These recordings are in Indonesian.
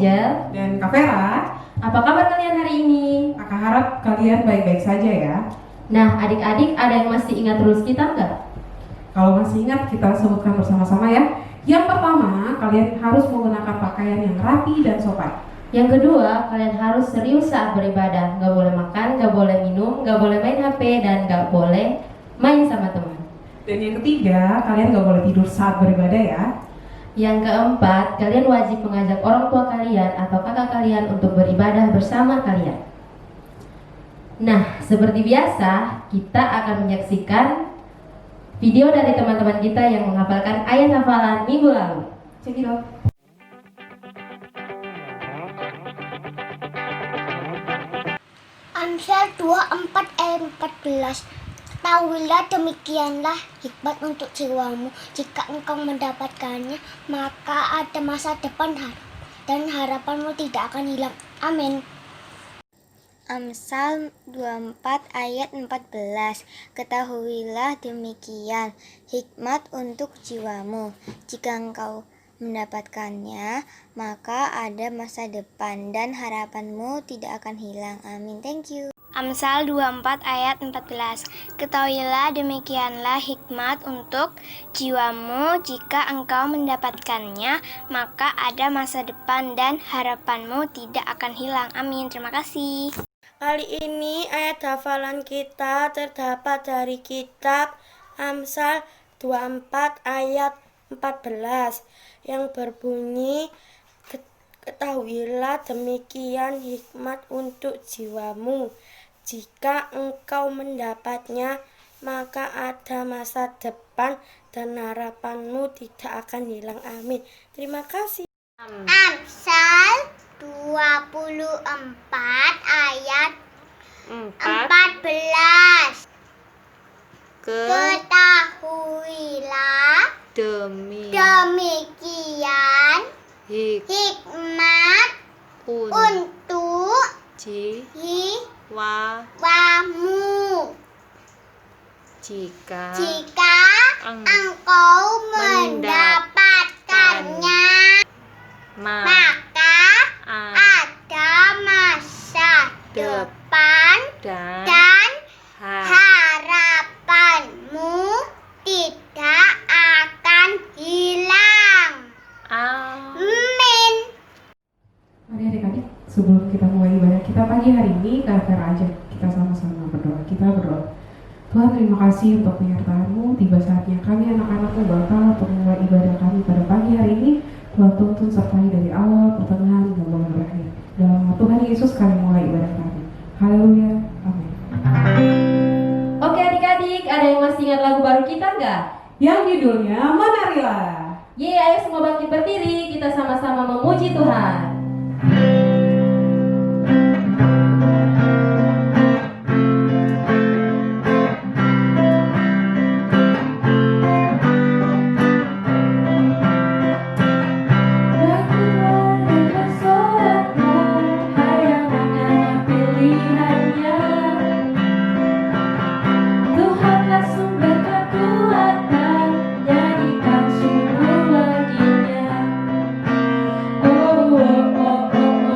Angel dan Kak Vera. Apa kabar kalian hari ini? Kakak harap kalian baik-baik saja ya. Nah, adik-adik ada yang masih ingat rules kita nggak? Kalau masih ingat, kita sebutkan bersama-sama ya. Yang pertama, kalian harus menggunakan pakaian yang rapi dan sopan. Yang kedua, kalian harus serius saat beribadah. Nggak boleh makan, nggak boleh minum, nggak boleh main HP, dan nggak boleh main sama teman. Dan yang ketiga, kalian nggak boleh tidur saat beribadah ya. Yang keempat, kalian wajib mengajak orang tua kalian atau kakak kalian untuk beribadah bersama kalian. Nah, seperti biasa, kita akan menyaksikan video dari teman-teman kita yang menghafalkan ayat hafalan minggu lalu. Cekidot. Amsal 24 ayat 14. Ketahuilah demikianlah hikmat untuk jiwamu. Jika engkau mendapatkannya, maka ada masa depan dan harapanmu tidak akan hilang. Amin. Amsal 24 ayat 14. Ketahuilah demikian hikmat untuk jiwamu. Jika engkau mendapatkannya, maka ada masa depan dan harapanmu tidak akan hilang. Amin. Thank you. Amsal 24 ayat 14. Ketahuilah demikianlah hikmat untuk jiwamu. Jika engkau mendapatkannya, maka ada masa depan dan harapanmu tidak akan hilang. Amin. Terima kasih. Kali ini ayat hafalan kita terdapat dari kitab Amsal 24 ayat 14 yang berbunyi, ketahuilah demikian hikmat untuk jiwamu. Jika engkau mendapatnya, maka ada masa depan dan harapanmu tidak akan hilang. Amin. Terima kasih. Amsal 24 ayat 14. Ketahuilah demikian hikmat untuk jiwamu. Jika engkau mendapatkannya, maka ada masa depan dan harapanmu tidak akan hilang. Amin. Mari adik-adik, sebelum kita mulai ibadah kita pagi hari ini, Kak Vera aja kita sama-sama berdoa. Kita berdoa. Tuhan, terima kasih untuk penyertaan-Mu. Tiba saatnya kami anak-anak-Mu bakal untuk mulai ibadah kami pada pagi hari ini. Tuhan tuntun sertai dari awal, pertengahan, hingga mulai berakhir. Dalam nama Tuhan Yesus kami mulai ibadah kami. Haleluya. Amin. Oke adik-adik, ada yang masih ingat lagu baru kita nggak? Yang judulnya Menarilah. Yeay, ayo semua bangkit berdiri, kita sama-sama memuji Tuhan. Oh, oh, oh, oh.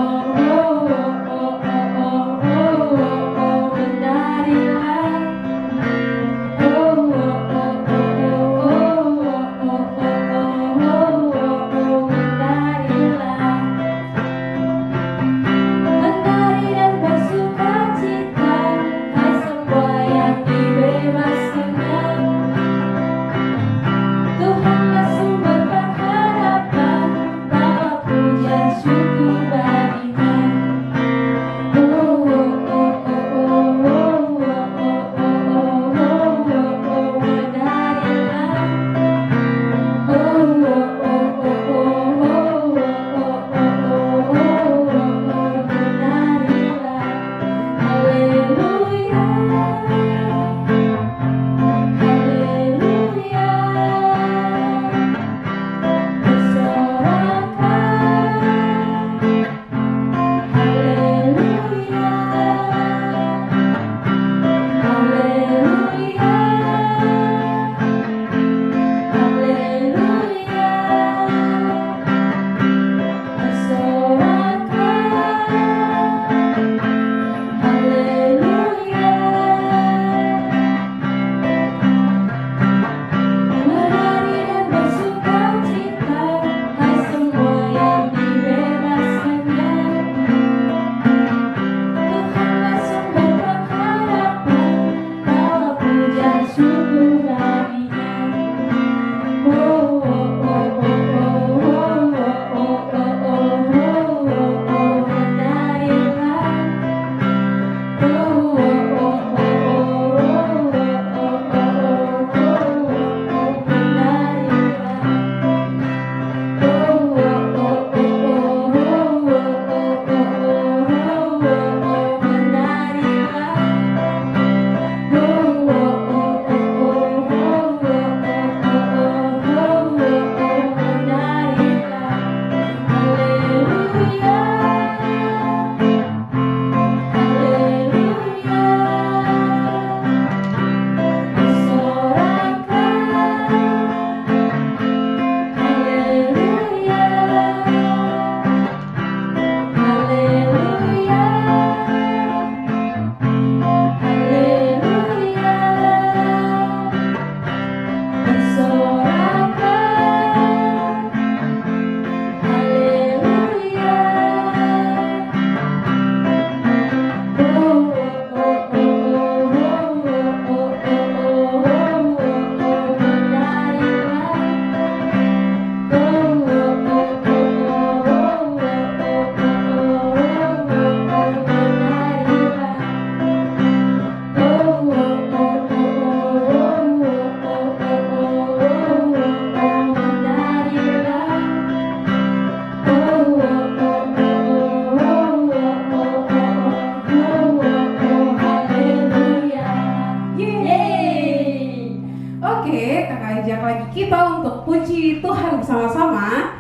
lagi kita untuk puji Tuhan bersama-sama.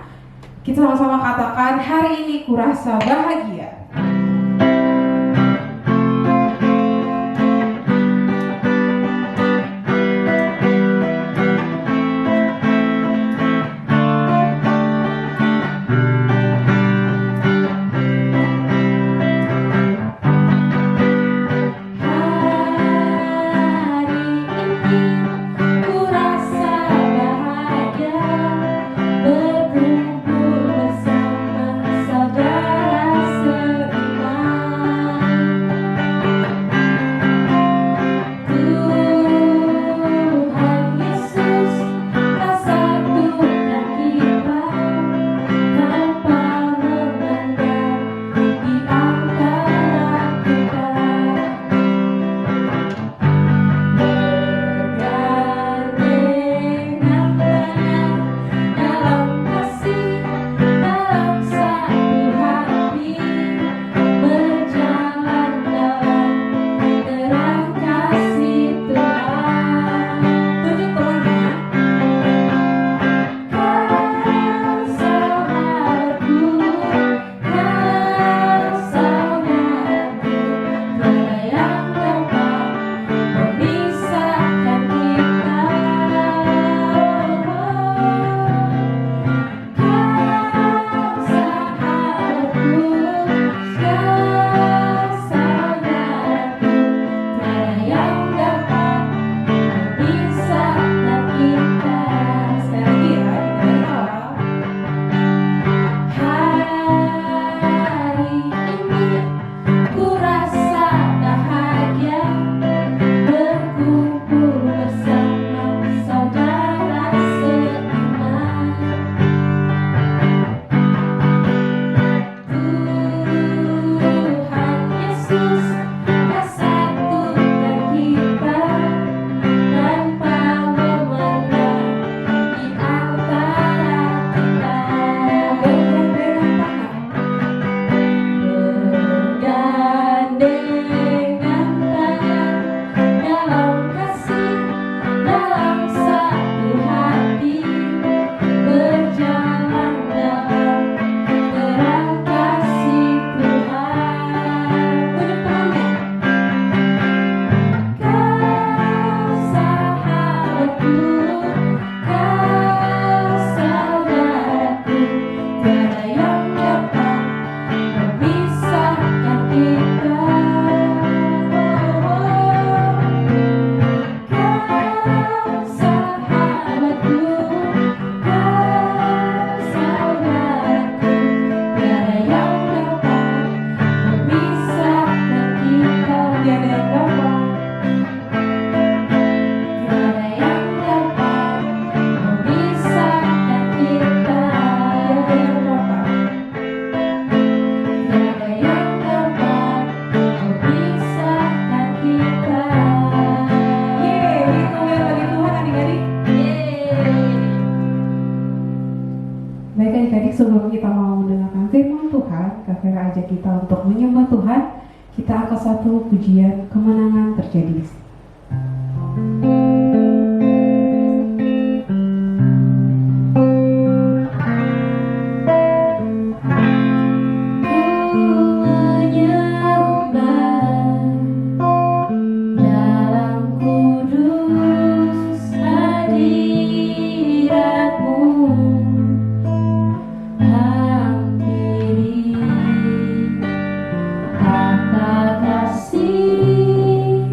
Kita sama-sama katakan, hari ini kurasa bahagia. Baik adik-adik, sebelum kita mau mendengarkan firman Tuhan, Kak Vera ajak kita untuk menyembah Tuhan. Kita angkat satu pujian kemenangan terjadi. Kasih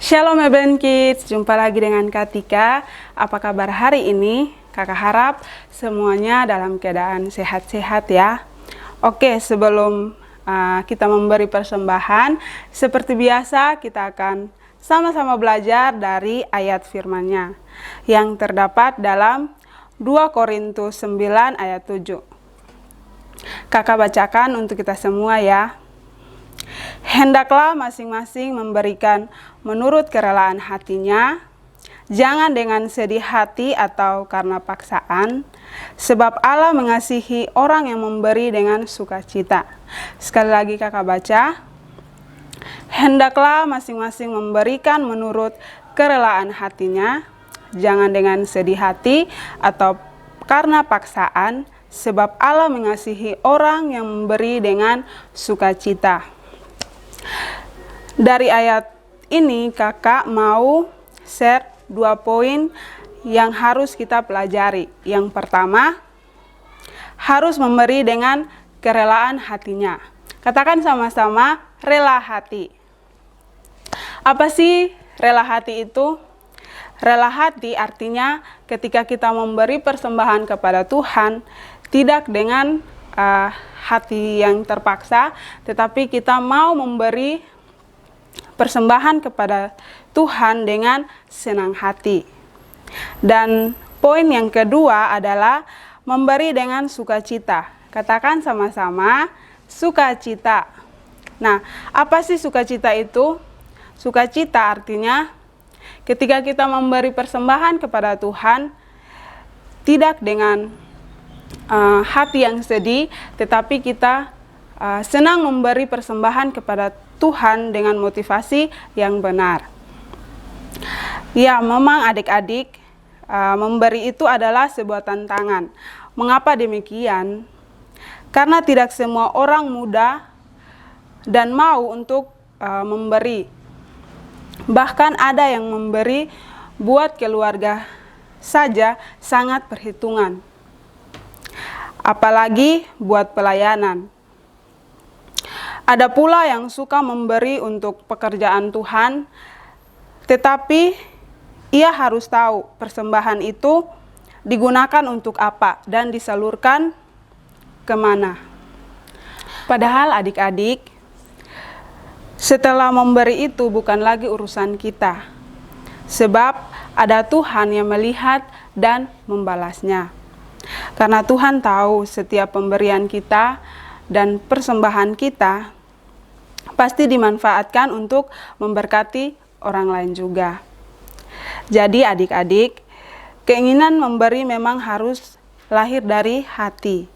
Shalom Eben Kids, jumpa lagi dengan Kak Tika. Apa kabar hari ini? Kakak harap semuanya dalam keadaan sehat-sehat ya. Oke, sebelum kita memberi persembahan, seperti biasa kita akan sama-sama belajar dari ayat firman-Nya yang terdapat dalam 2 Korintus 9 ayat 7. Kakak bacakan untuk kita semua ya. Hendaklah masing-masing memberikan menurut kerelaan hatinya, jangan dengan sedih hati atau karena paksaan, sebab Allah mengasihi orang yang memberi dengan sukacita. Sekali lagi kakak baca, hendaklah masing-masing memberikan menurut kerelaan hatinya, jangan dengan sedih hati atau karena paksaan, sebab Allah mengasihi orang yang memberi dengan sukacita. Dari ayat ini kakak mau share 2 poin yang harus kita pelajari. Yang pertama, harus memberi dengan kerelaan hatinya. Katakan sama-sama, rela hati. Apa sih rela hati itu? Rela hati artinya ketika kita memberi persembahan kepada Tuhan, tidak dengan hati yang terpaksa, tetapi kita mau memberi persembahan kepada Tuhan dengan senang hati. Dan poin yang kedua adalah memberi dengan sukacita. Katakan sama-sama, sukacita. Nah, apa sih sukacita itu? Sukacita artinya ketika kita memberi persembahan kepada Tuhan, tidak dengan hati yang sedih, tetapi kita senang memberi persembahan kepada Tuhan dengan motivasi yang benar. Ya, memang adik-adik, memberi itu adalah sebuah tantangan. Mengapa demikian? Karena tidak semua orang mudah dan mau untuk memberi. Bahkan ada yang memberi buat keluarga saja sangat perhitungan. Apalagi buat pelayanan. Ada pula yang suka memberi untuk pekerjaan Tuhan, tetapi ia harus tahu persembahan itu digunakan untuk apa dan disalurkan kemana. Padahal adik-adik, setelah memberi itu bukan lagi urusan kita, sebab ada Tuhan yang melihat dan membalasnya. Karena Tuhan tahu setiap pemberian kita dan persembahan kita pasti dimanfaatkan untuk memberkati orang lain juga. Jadi adik-adik, keinginan memberi memang harus lahir dari hati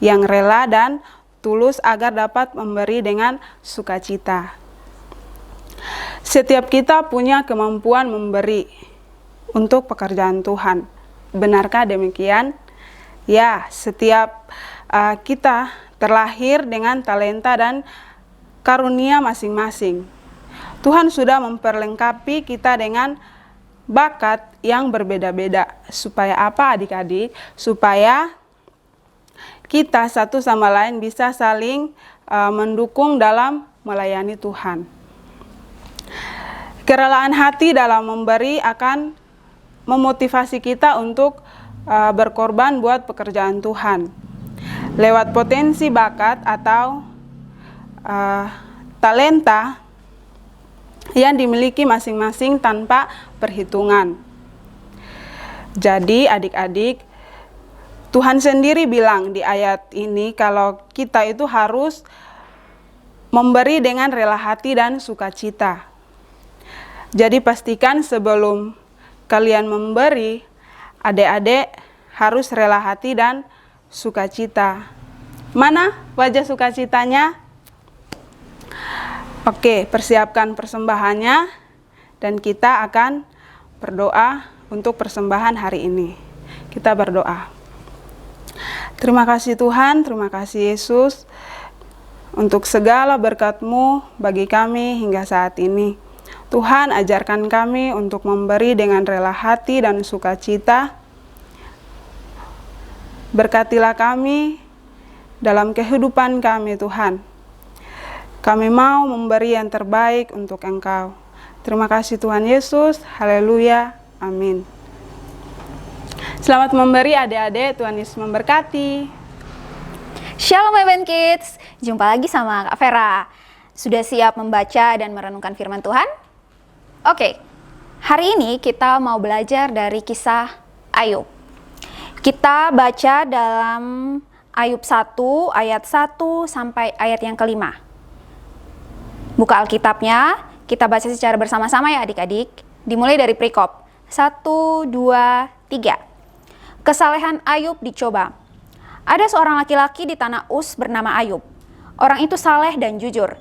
yang rela dan tulus agar dapat memberi dengan sukacita. Setiap kita punya kemampuan memberi untuk pekerjaan Tuhan. Benarkah demikian? Ya, setiap kita terlahir dengan talenta dan karunia masing-masing. Tuhan sudah memperlengkapi kita dengan bakat yang berbeda-beda. Supaya apa adik-adik? Supaya kita satu sama lain bisa saling mendukung dalam melayani Tuhan. Kerelaan hati dalam memberi akan memotivasi kita untuk berkorban buat pekerjaan Tuhan lewat potensi bakat atau talenta yang dimiliki masing-masing tanpa perhitungan. Jadi adik-adik, Tuhan sendiri bilang di ayat ini kalau kita itu harus memberi dengan rela hati dan sukacita. Jadi pastikan sebelum kalian memberi, adik-adik harus rela hati dan sukacita. Mana wajah sukacitanya? Oke, persiapkan persembahannya dan kita akan berdoa untuk persembahan hari ini. Kita berdoa. Terima kasih Tuhan, terima kasih Yesus untuk segala berkat-Mu bagi kami hingga saat ini. Tuhan, ajarkan kami untuk memberi dengan rela hati dan sukacita. Berkatilah kami dalam kehidupan kami, Tuhan. Kami mau memberi yang terbaik untuk Engkau. Terima kasih Tuhan Yesus. Haleluya. Amin. Selamat memberi adik-adik, Tuhan Yesus memberkati. Shalom Even Kids, jumpa lagi sama Kak Vera. Sudah siap membaca dan merenungkan firman Tuhan? Oke, hari ini kita mau belajar dari kisah Ayub. Kita baca dalam Ayub 1 ayat 1 sampai ayat yang kelima. Buka Alkitabnya, kita baca secara bersama-sama ya adik-adik. Dimulai dari perikop 1, 2, 3. Kesalehan Ayub dicoba. Ada seorang laki-laki di tanah Uz bernama Ayub. Orang itu saleh dan jujur.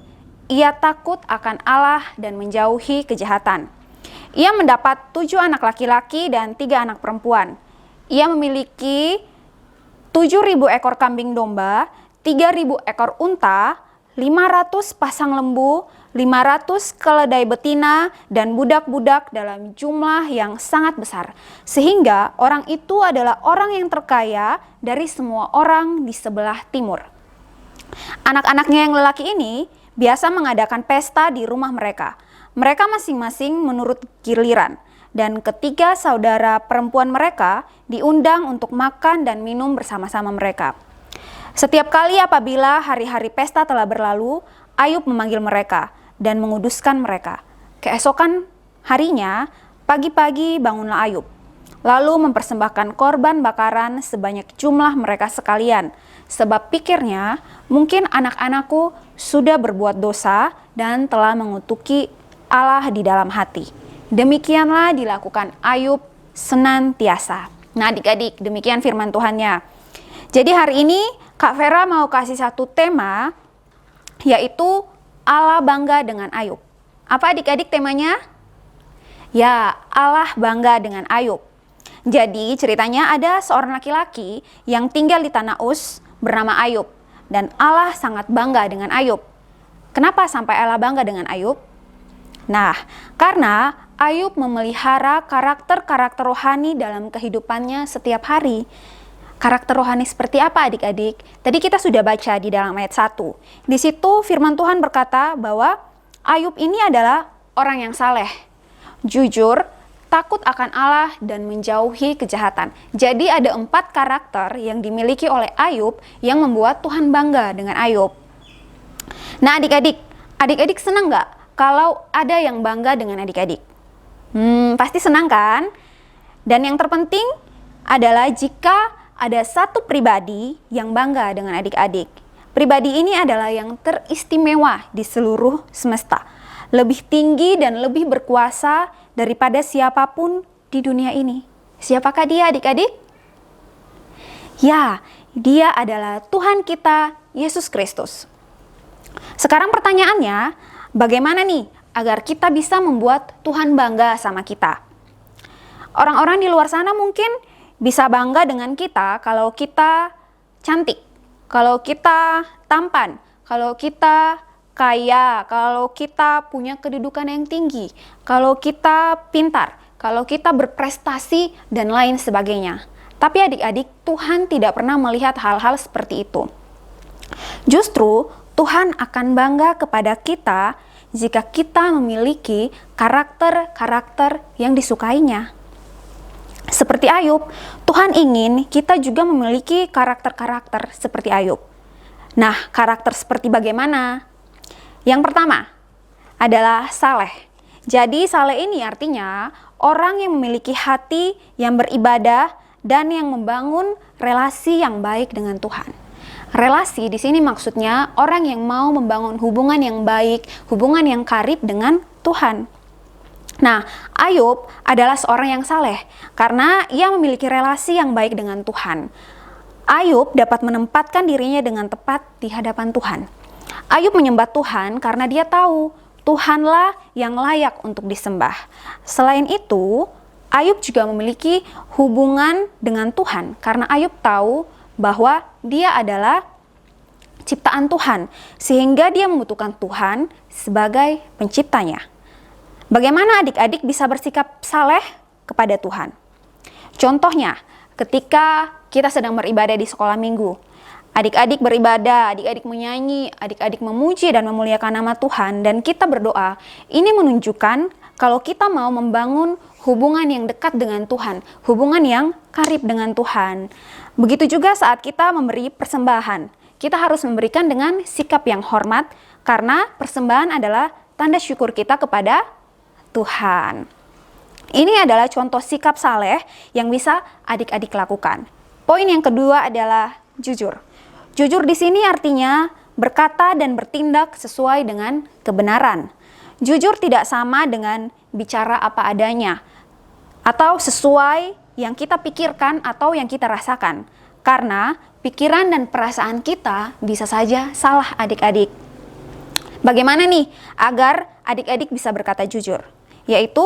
Ia takut akan Allah dan menjauhi kejahatan. Ia mendapat 7 anak laki-laki dan 3 anak perempuan. Ia memiliki 7.000 ekor kambing domba, 3.000 ekor unta, 500 pasang lembu, 500 keledai betina, dan budak-budak dalam jumlah yang sangat besar. Sehingga orang itu adalah orang yang terkaya dari semua orang di sebelah timur. Anak-anaknya yang lelaki ini biasa mengadakan pesta di rumah mereka. Mereka masing-masing menurut giliran. Dan ketiga saudara perempuan mereka diundang untuk makan dan minum bersama-sama mereka. Setiap kali apabila hari-hari pesta telah berlalu, Ayub memanggil mereka dan menguduskan mereka. Keesokan harinya, pagi-pagi bangunlah Ayub, lalu mempersembahkan korban bakaran sebanyak jumlah mereka sekalian, sebab pikirnya mungkin anak-anakku sudah berbuat dosa dan telah mengutuki Allah di dalam hati. Demikianlah dilakukan Ayub senantiasa. Nah adik-adik, demikian firman Tuhannya. Jadi hari ini Kak Vera mau kasih satu tema, yaitu Allah bangga dengan Ayub. Apa adik-adik temanya? Ya, Allah bangga dengan Ayub. Jadi ceritanya ada seorang laki-laki yang tinggal di tanah Uz bernama Ayub. Dan Allah sangat bangga dengan Ayub. Kenapa sampai Allah bangga dengan Ayub? Nah, karena Ayub memelihara karakter-karakter rohani dalam kehidupannya setiap hari. Karakter rohani seperti apa adik-adik? Tadi kita sudah baca di dalam ayat 1. Di situ firman Tuhan berkata bahwa Ayub ini adalah orang yang saleh, jujur, takut akan Allah, dan menjauhi kejahatan. Jadi ada 4 karakter yang dimiliki oleh Ayub yang membuat Tuhan bangga dengan Ayub. Nah adik-adik senang nggak kalau ada yang bangga dengan adik-adik? Pasti senang kan? Dan yang terpenting adalah jika ada satu pribadi yang bangga dengan adik-adik. Pribadi ini adalah yang teristimewa di seluruh semesta. Lebih tinggi dan lebih berkuasa daripada siapapun di dunia ini. Siapakah dia adik-adik? Ya, dia adalah Tuhan kita, Yesus Kristus. Sekarang pertanyaannya, bagaimana nih agar kita bisa membuat Tuhan bangga sama kita? Orang-orang di luar sana mungkin bisa bangga dengan kita kalau kita cantik, kalau kita tampan, kalau kita kaya, kalau kita punya kedudukan yang tinggi, kalau kita pintar, kalau kita berprestasi, dan lain sebagainya. Tapi adik-adik, Tuhan tidak pernah melihat hal-hal seperti itu. Justru Tuhan akan bangga kepada kita jika kita memiliki karakter-karakter yang disukainya. Seperti Ayub, Tuhan ingin kita juga memiliki karakter-karakter seperti Ayub. Nah, karakter seperti bagaimana? Yang pertama adalah saleh. Jadi saleh ini artinya orang yang memiliki hati yang beribadah dan yang membangun relasi yang baik dengan Tuhan. Relasi di sini maksudnya orang yang mau membangun hubungan yang baik, hubungan yang karib dengan Tuhan. Nah, Ayub adalah seorang yang saleh karena ia memiliki relasi yang baik dengan Tuhan. Ayub dapat menempatkan dirinya dengan tepat di hadapan Tuhan. Ayub menyembah Tuhan karena dia tahu Tuhanlah yang layak untuk disembah. Selain itu, Ayub juga memiliki hubungan dengan Tuhan karena Ayub tahu bahwa dia adalah ciptaan Tuhan, sehingga dia membutuhkan Tuhan sebagai penciptanya. Bagaimana adik-adik bisa bersikap saleh kepada Tuhan? Contohnya, ketika kita sedang beribadah di sekolah minggu, Adik-adik beribadah, adik-adik menyanyi, adik-adik memuji dan memuliakan nama Tuhan, dan kita berdoa. Ini menunjukkan kalau kita mau membangun hubungan yang dekat dengan Tuhan, hubungan yang karib dengan Tuhan. Begitu juga saat kita memberi persembahan. Kita harus memberikan dengan sikap yang hormat, karena persembahan adalah tanda syukur kita kepada Tuhan. Ini adalah contoh sikap saleh yang bisa adik-adik lakukan. Poin yang kedua adalah jujur. Jujur di sini artinya berkata dan bertindak sesuai dengan kebenaran. Jujur tidak sama dengan bicara apa adanya atau sesuai yang kita pikirkan atau yang kita rasakan. Karena pikiran dan perasaan kita bisa saja salah adik-adik. Bagaimana nih agar adik-adik bisa berkata jujur? Yaitu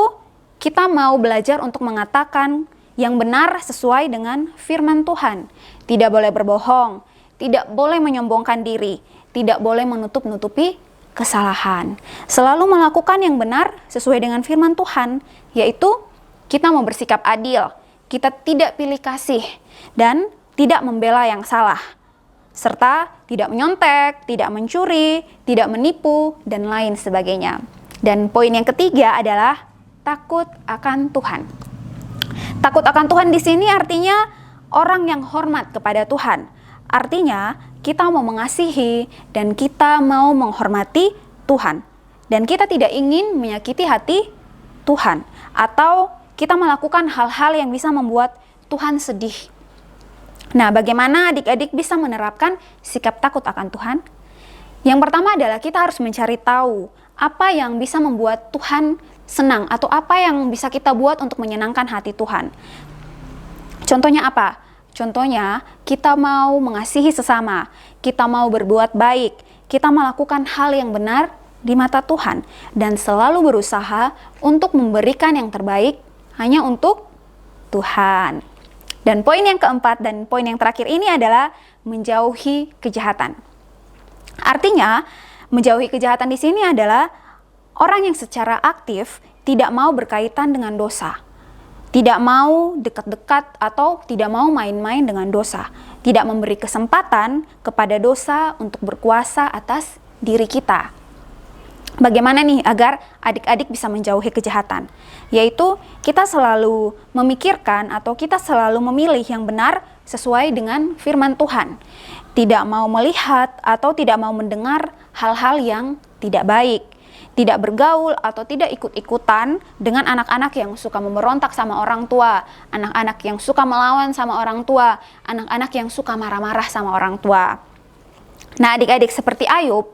kita mau belajar untuk mengatakan yang benar sesuai dengan firman Tuhan. Tidak boleh berbohong, tidak boleh menyombongkan diri, tidak boleh menutup-nutupi kesalahan. Selalu melakukan yang benar sesuai dengan firman Tuhan, yaitu kita mau bersikap adil, kita tidak pilih kasih, dan tidak membela yang salah, serta tidak menyontek, tidak mencuri, tidak menipu, dan lain sebagainya. Dan poin yang ketiga adalah takut akan Tuhan. Takut akan Tuhan di sini artinya orang yang hormat kepada Tuhan. Artinya kita mau mengasihi dan kita mau menghormati Tuhan. Dan kita tidak ingin menyakiti hati Tuhan. Atau kita melakukan hal-hal yang bisa membuat Tuhan sedih. Nah, bagaimana adik-adik bisa menerapkan sikap takut akan Tuhan? Yang pertama adalah kita harus mencari tahu apa yang bisa membuat Tuhan senang atau apa yang bisa kita buat untuk menyenangkan hati Tuhan. Contohnya apa? Contohnya kita mau mengasihi sesama, kita mau berbuat baik, kita melakukan hal yang benar di mata Tuhan dan selalu berusaha untuk memberikan yang terbaik hanya untuk Tuhan. Dan poin yang keempat dan poin yang terakhir ini adalah menjauhi kejahatan. Artinya, menjauhi kejahatan di sini adalah orang yang secara aktif tidak mau berkaitan dengan dosa. Tidak mau dekat-dekat atau tidak mau main-main dengan dosa. Tidak memberi kesempatan kepada dosa untuk berkuasa atas diri kita. Bagaimana nih agar adik-adik bisa menjauhi kejahatan? Yaitu kita selalu memikirkan atau kita selalu memilih yang benar sesuai dengan firman Tuhan. Tidak mau melihat atau tidak mau mendengar hal-hal yang tidak baik. Tidak bergaul atau tidak ikut-ikutan dengan anak-anak yang suka memberontak sama orang tua, anak-anak yang suka melawan sama orang tua, anak-anak yang suka marah-marah sama orang tua. Nah, adik-adik seperti Ayub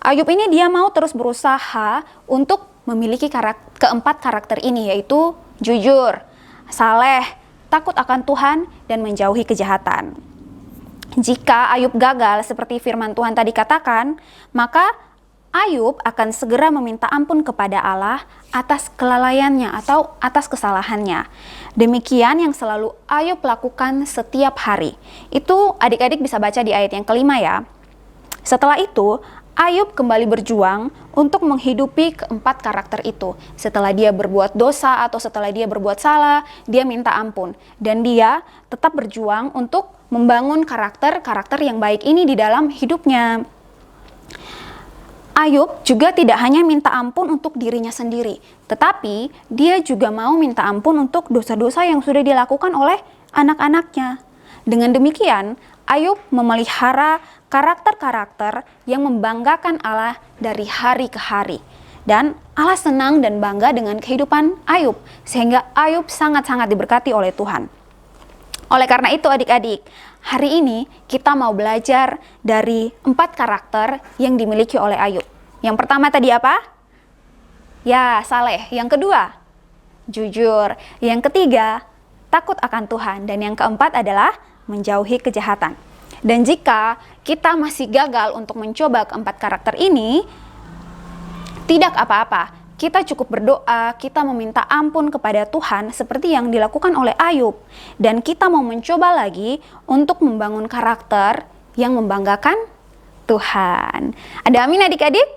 ini dia mau terus berusaha untuk memiliki keempat karakter ini, yaitu jujur, saleh, takut akan Tuhan, dan menjauhi kejahatan. Jika Ayub gagal seperti firman Tuhan tadi katakan, maka Ayub akan segera meminta ampun kepada Allah atas kelalaiannya atau atas kesalahannya. Demikian yang selalu Ayub lakukan setiap hari. Itu adik-adik bisa baca di ayat yang kelima ya. Setelah itu, Ayub kembali berjuang untuk menghidupi keempat karakter itu. Setelah dia berbuat dosa atau setelah dia berbuat salah, dia minta ampun. Dan dia tetap berjuang untuk membangun karakter-karakter yang baik ini di dalam hidupnya. Ayub juga tidak hanya minta ampun untuk dirinya sendiri, tetapi dia juga mau minta ampun untuk dosa-dosa yang sudah dilakukan oleh anak-anaknya. Dengan demikian, Ayub memelihara karakter-karakter yang membanggakan Allah dari hari ke hari. Dan Allah senang dan bangga dengan kehidupan Ayub, sehingga Ayub sangat-sangat diberkati oleh Tuhan. Oleh karena itu adik-adik, hari ini kita mau belajar dari 4 karakter yang dimiliki oleh Ayub. Yang pertama tadi apa? Ya, saleh. Yang kedua, jujur. Yang ketiga, takut akan Tuhan. Dan yang keempat adalah menjauhi kejahatan. Dan jika kita masih gagal untuk mencoba keempat karakter ini, tidak apa-apa. Kita cukup berdoa, kita meminta ampun kepada Tuhan seperti yang dilakukan oleh Ayub. Dan kita mau mencoba lagi untuk membangun karakter yang membanggakan Tuhan. Ada amin adik-adik?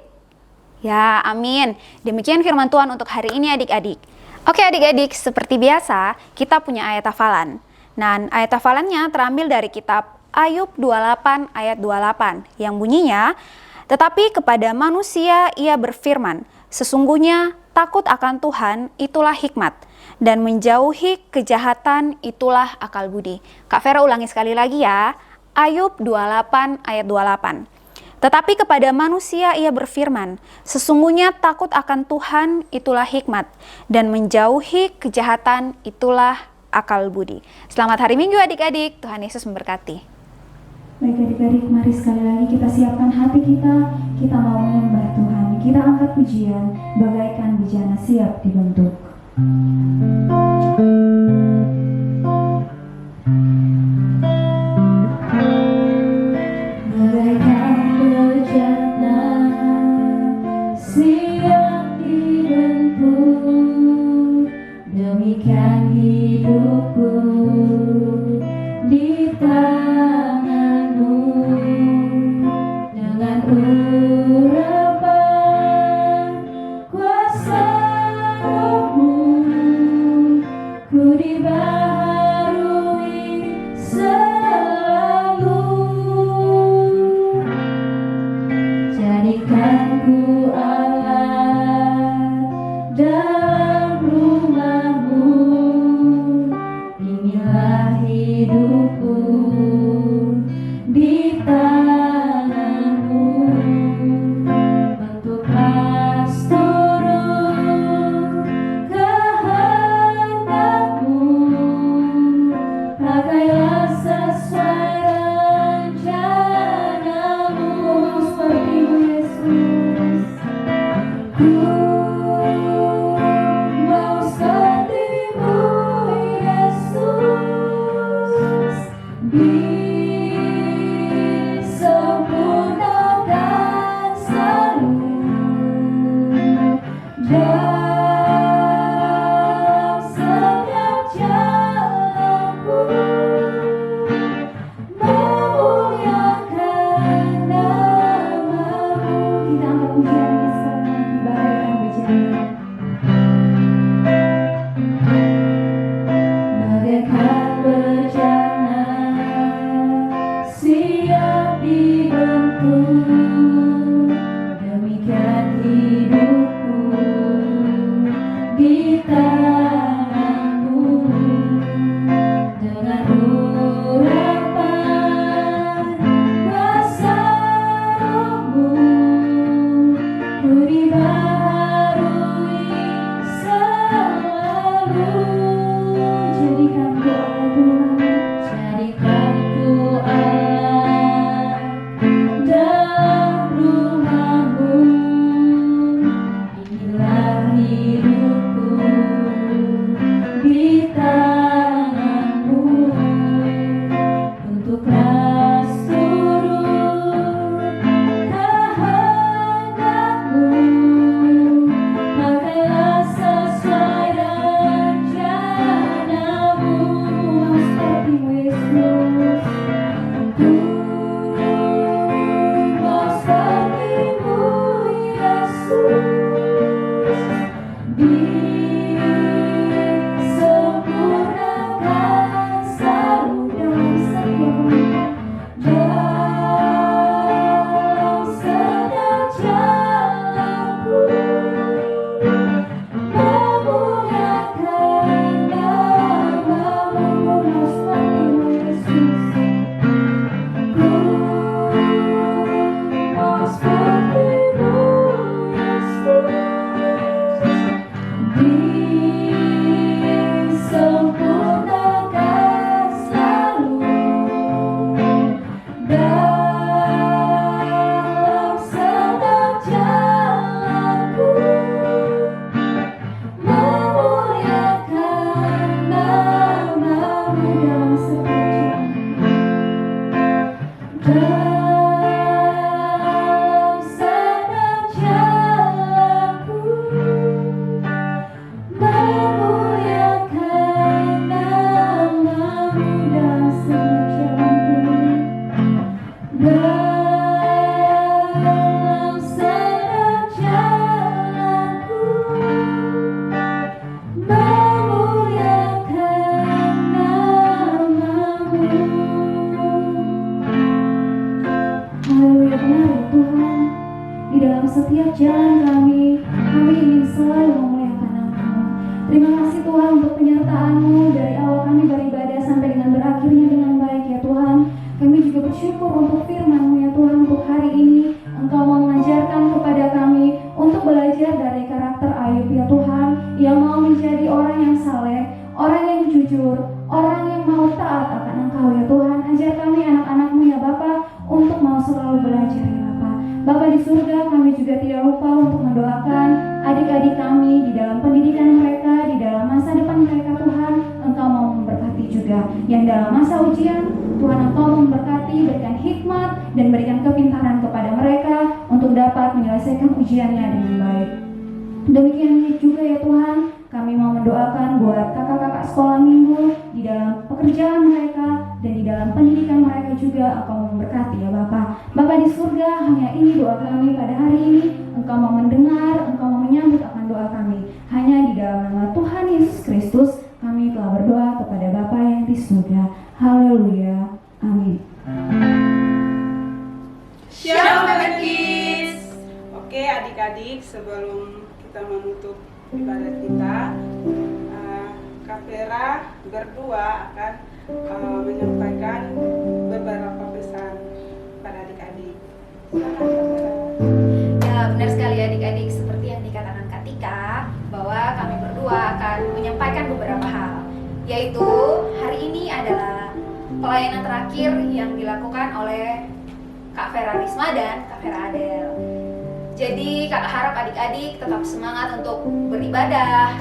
Ya, amin. Demikian firman Tuhan untuk hari ini adik-adik. Oke adik-adik, seperti biasa kita punya ayat hafalan. Nah, ayat hafalannya terambil dari kitab Ayub 28 ayat 28 yang bunyinya, "Tetapi kepada manusia ia berfirman, sesungguhnya takut akan Tuhan itulah hikmat, dan menjauhi kejahatan itulah akal budi." Kak Vera ulangi sekali lagi ya. Ayub 28 ayat 28. "Tetapi kepada manusia ia berfirman, sesungguhnya takut akan Tuhan itulah hikmat, dan menjauhi kejahatan itulah akal budi." Selamat hari Minggu adik-adik, Tuhan Yesus memberkati. Baik adik-adik, mari sekali lagi kita siapkan hati kita mau menyembah Tuhan. Kita angkat pujian bagaikan bejana siap dibentuk. Bagaikan bejana siap dibentuk, demikian hidupku di tanganmu. Dengan urapan kuasa Roh-Mu, ku dibaharui selalu. Jadikan ku alat dalam rumah-Mu, inilah hidupku di tangan-Mu. Bentuklah seluruh kehendak-Mu, pakailah sesuai rencana-Mu. Seperti-Mu Yesus, ku mau seperti-Mu Yesus, disempurnakan selalu dalam setiap jalanku, memuliakan nama-Mu. Kita angkat pujian kita bagaikan bejana. Bagaikan bejana siap dibentuk, demikian hidupku di tangan-Mu. Dengan urapan kuasa Roh-Mu, ku dibaharui selalu. Jadikan ku alat, jadikan ku alat dalam rumah-Mu, inilah hidupku bersyukur untuk firman-Mu ya Tuhan untuk hari ini. Engkau mau mengajarkan kepada kami untuk belajar dari karakter Ayub ya Tuhan, yang mau menjadi orang yang saleh, orang yang jujur, orang yang mau taat akan Engkau ya Tuhan. Ajar kami anak-anak-Mu ya Bapa untuk mau selalu belajar ya Bapa. Bapa di surga, kami juga tidak lupa untuk mendoakan adik-adik kami di dalam pendidikan mereka, di dalam masa depan mereka Tuhan. Engkau mau memberkati juga yang dalam masa ujian, Tuhan Engkau memberkati, berikan hikmat dan berikan kepintaran kepada mereka untuk dapat menyelesaikan ujiannya dengan baik. Demikian juga ya Tuhan, kami mau mendoakan buat kakak-kakak sekolah minggu di dalam pekerjaan mereka dan di dalam pendidikan mereka juga. Engkau memberkati ya Bapa. Bapa di surga, hanya ini doa kami pada hari ini. Engkau mau mendengar, Engkau mau menyambut akan doa kami. Hanya di dalam nama Tuhan Yesus Kristus kami telah berdoa kepada Bapa yang di surga. Haleluya. Amin. Shalom Baby Kids. Oke adik-adik, sebelum kita menutup ibadat kita, Kak Vera berdua akan menyampaikan beberapa pesan pada adik-adik. Silakan Kak Vera. Ya, benar sekali adik-adik, seperti yang dikatakan Kak Tika, bahwa kami berdua akan menyampaikan beberapa hal, yaitu hari ini adalah pelayanan terakhir yang dilakukan oleh Kak Vera Risma dan Kak Vera Adel. Jadi Kak harap adik-adik tetap semangat untuk beribadah,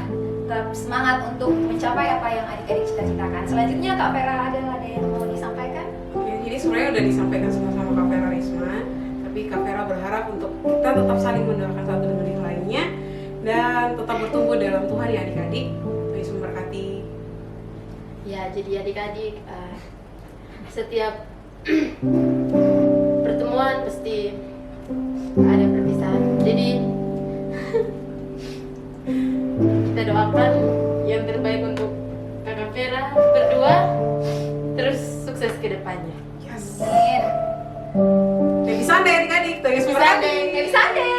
tetap semangat untuk mencapai apa yang adik-adik cita-citakan. Selanjutnya Kak Vera Adel, ada yang mau disampaikan? Ya, jadi sebenarnya udah disampaikan sama Kak Vera Risma, tapi Kak Vera berharap untuk kita tetap saling mendoakan satu dengan yang lainnya dan tetap bertumbuh dalam Tuhan ya adik-adik. Yesus memberkati. Ya, jadi adik-adik, setiap pertemuan pasti ada perpisahan. Jadi kita doakan yang terbaik untuk Kakak Vera berdua, terus sukses ke depannya. Yes. Amin. Happy Sunday adik-adik. Yesus memberkati. Happy Sunday.